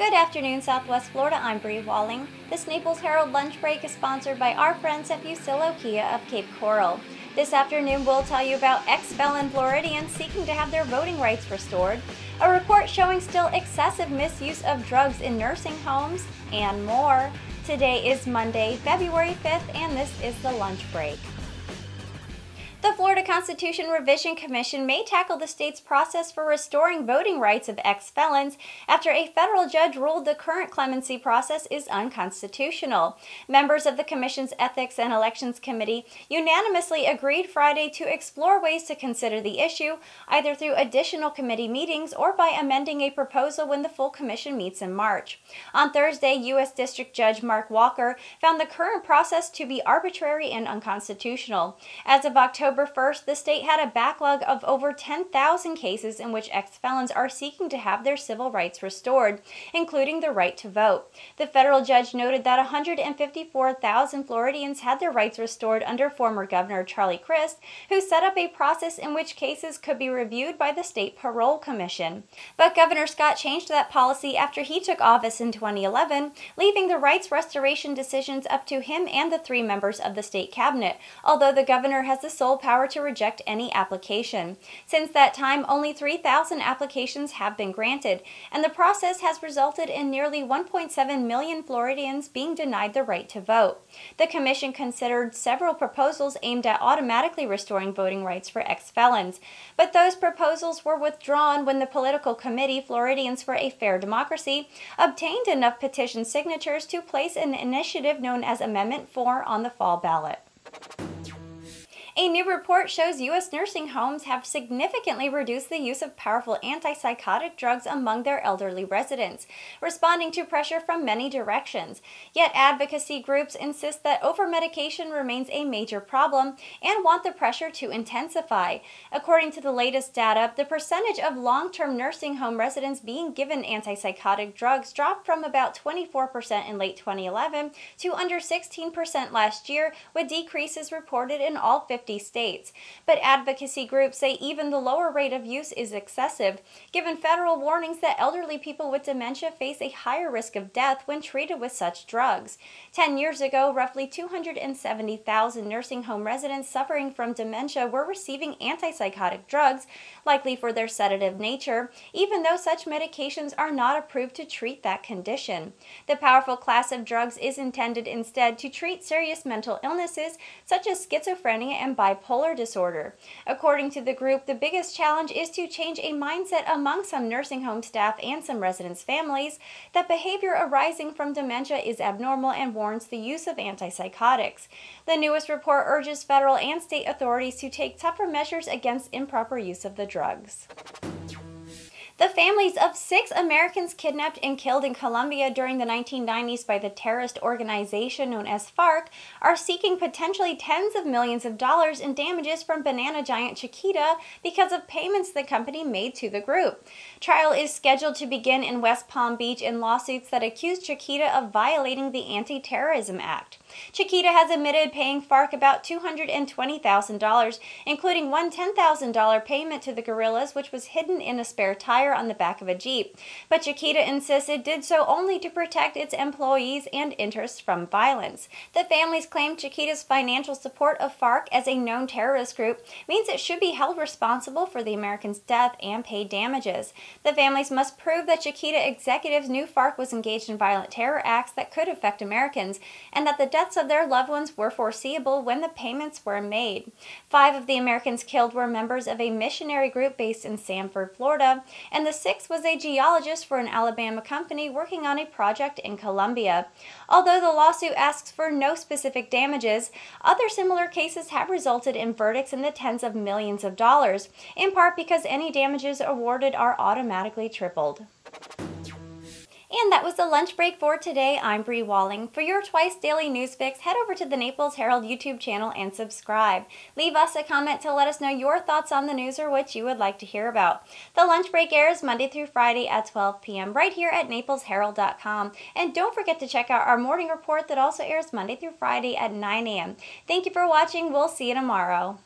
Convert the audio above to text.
Good afternoon, Southwest Florida. I'm Bri Walling. This Naples Herald Lunch Break is sponsored by our friends at Kia of Cape Coral. This afternoon, we'll tell you about ex-felon Floridians seeking to have their voting rights restored, a report showing still excessive misuse of drugs in nursing homes, and more. Today is Monday, February 5th, and this is the Lunch Break. The Florida Constitution Revision Commission may tackle the state's process for restoring voting rights of ex-felons after a federal judge ruled the current clemency process is unconstitutional. Members of the Commission's Ethics and Elections Committee unanimously agreed Friday to explore ways to consider the issue, either through additional committee meetings or by amending a proposal when the full commission meets in March. On Thursday, U.S. District Judge Mark Walker found the current process to be arbitrary and unconstitutional. As of October 1st, the state had a backlog of over 10,000 cases in which ex-felons are seeking to have their civil rights restored, including the right to vote. The federal judge noted that 154,000 Floridians had their rights restored under former Governor Charlie Crist, who set up a process in which cases could be reviewed by the State Parole Commission. But Governor Scott changed that policy after he took office in 2011, leaving the rights restoration decisions up to him and the 3 members of the state cabinet, although the governor has the sole power to reject any application. Since that time, only 3,000 applications have been granted, and the process has resulted in nearly 1.7 million Floridians being denied the right to vote. The commission considered several proposals aimed at automatically restoring voting rights for ex-felons, but those proposals were withdrawn when the political committee, Floridians for a Fair Democracy, obtained enough petition signatures to place an initiative known as Amendment 4 on the fall ballot. A new report shows U.S. nursing homes have significantly reduced the use of powerful antipsychotic drugs among their elderly residents, responding to pressure from many directions. Yet advocacy groups insist that over-medication remains a major problem and want the pressure to intensify. According to the latest data, the percentage of long-term nursing home residents being given antipsychotic drugs dropped from about 24% in late 2011 to under 16% last year, with decreases reported in all 50 states. But advocacy groups say even the lower rate of use is excessive, given federal warnings that elderly people with dementia face a higher risk of death when treated with such drugs. 10 years ago, roughly 270,000 nursing home residents suffering from dementia were receiving antipsychotic drugs, likely for their sedative nature, even though such medications are not approved to treat that condition. The powerful class of drugs is intended instead to treat serious mental illnesses such as schizophrenia and bipolar disorder. According to the group, the biggest challenge is to change a mindset among some nursing home staff and some residents' families that behavior arising from dementia is abnormal and warrants the use of antipsychotics. The newest report urges federal and state authorities to take tougher measures against improper use of the drugs. The families of 6 Americans kidnapped and killed in Colombia during the 1990s by the terrorist organization known as FARC are seeking potentially tens of millions of dollars in damages from banana giant Chiquita because of payments the company made to the group. Trial is scheduled to begin in West Palm Beach in lawsuits that accuse Chiquita of violating the Anti-Terrorism Act. Chiquita has admitted paying FARC about $220,000, including one $10,000 payment to the guerrillas, which was hidden in a spare tire on the back of a Jeep. But Chiquita insists it did so only to protect its employees and interests from violence. The families claim Chiquita's financial support of FARC as a known terrorist group means it should be held responsible for the Americans' death and pay damages. The families must prove that Chiquita executives knew FARC was engaged in violent terror acts that could affect Americans, and that the deaths of their loved ones were foreseeable when the payments were made. 5 of the Americans killed were members of a missionary group based in Sanford, Florida, and the 6th was a geologist for an Alabama company working on a project in Colombia. Although the lawsuit asks for no specific damages, other similar cases have resulted in verdicts in the tens of millions of dollars, in part because any damages awarded are automatically tripled. And that was the lunch break for today. I'm Bri Walling. For your twice daily news fix, head over to the Naples Herald YouTube channel and subscribe. Leave us a comment to let us know your thoughts on the news or what you would like to hear about. The lunch break airs Monday through Friday at 12 p.m. right here at naplesherald.com. And don't forget to check out our morning report that also airs Monday through Friday at 9 a.m. Thank you for watching. We'll see you tomorrow.